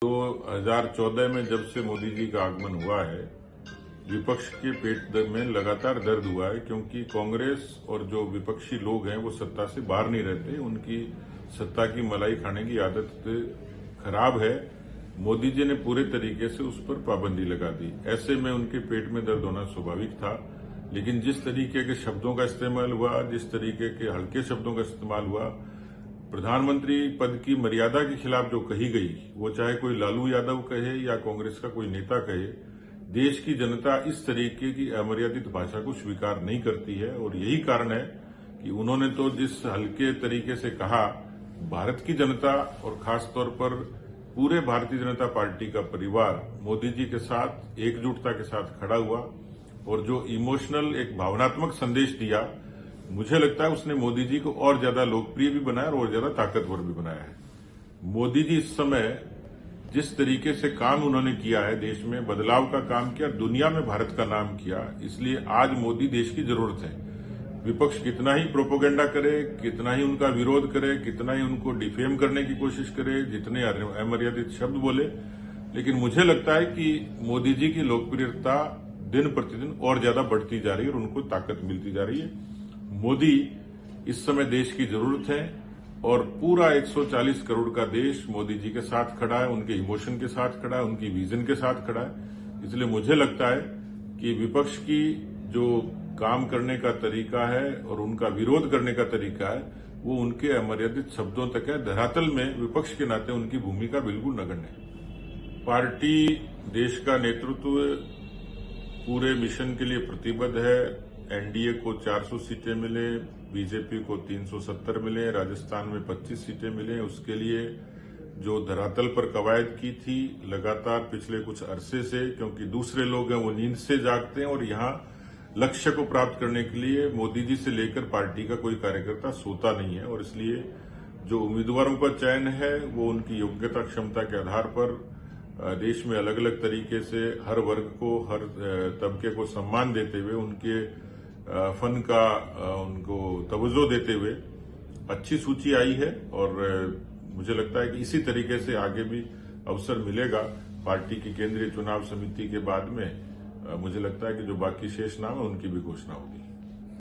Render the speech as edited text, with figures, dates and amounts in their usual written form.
2014 में जब से मोदी जी का आगमन हुआ है, विपक्ष के पेट में लगातार दर्द हुआ है, क्योंकि कांग्रेस और जो विपक्षी लोग हैं वो सत्ता से बाहर नहीं रहते। उनकी सत्ता की मलाई खाने की आदत खराब है। मोदी जी ने पूरे तरीके से उस पर पाबंदी लगा दी। ऐसे में उनके पेट में दर्द होना स्वाभाविक था। लेकिन जिस तरीके के शब्दों का इस्तेमाल हुआ, जिस तरीके के हल्के शब्दों का इस्तेमाल हुआ, प्रधानमंत्री पद की मर्यादा के खिलाफ जो कही गई, वो चाहे कोई लालू यादव कहे या कांग्रेस का कोई नेता कहे, देश की जनता इस तरीके की अमर्यादित भाषा को स्वीकार नहीं करती है। और यही कारण है कि उन्होंने तो जिस हल्के तरीके से कहा, भारत की जनता और खासतौर पर पूरे भारतीय जनता पार्टी का परिवार मोदी जी के साथ एकजुटता के साथ खड़ा हुआ और जो इमोशनल एक भावनात्मक संदेश दिया, मुझे लगता है उसने मोदी जी को और ज्यादा लोकप्रिय भी बनाया और ज्यादा ताकतवर भी बनाया है। मोदी जी इस समय जिस तरीके से काम उन्होंने किया है, देश में बदलाव का काम किया, दुनिया में भारत का नाम किया, इसलिए आज मोदी देश की जरूरत है। विपक्ष कितना ही प्रोपोगेंडा करे, कितना ही उनका विरोध करे, कितना ही उनको डिफेम करने की कोशिश करे, जितने अमर्यादित शब्द बोले, लेकिन मुझे लगता है कि मोदी जी की लोकप्रियता दिन प्रतिदिन और ज्यादा बढ़ती जा रही है और उनको ताकत मिलती जा रही है। मोदी इस समय देश की जरूरत है और पूरा 140 करोड़ का देश मोदी जी के साथ खड़ा है, उनके इमोशन के साथ खड़ा है, उनकी विजन के साथ खड़ा है। इसलिए मुझे लगता है कि विपक्ष की जो काम करने का तरीका है और उनका विरोध करने का तरीका है, वो उनके अमर्यादित शब्दों तक है। धरातल में विपक्ष के नाते उनकी भूमिका बिल्कुल नगण्य है। पार्टी देश का नेतृत्व पूरे मिशन के लिए प्रतिबद्ध है। एनडीए को 400 सीटें मिले, बीजेपी को 370 मिले, राजस्थान में 25 सीटें मिले। उसके लिए जो धरातल पर कवायद की थी लगातार पिछले कुछ अरसे से, क्योंकि दूसरे लोग हैं वो नींद से जागते हैं और यहां लक्ष्य को प्राप्त करने के लिए मोदी जी से लेकर पार्टी का कोई कार्यकर्ता सोता नहीं है। और इसलिए जो उम्मीदवारों का चयन है वो उनकी योग्यता क्षमता के आधार पर देश में अलग अलग तरीके से हर वर्ग को, हर तबके को सम्मान देते हुए, उनके फन का उनको तवज्जो देते हुए अच्छी सूची आई है। और मुझे लगता है कि इसी तरीके से आगे भी अवसर मिलेगा। पार्टी की केंद्रीय चुनाव समिति के बाद में मुझे लगता है कि जो बाकी शेष नाम है उनकी भी घोषणा होगी।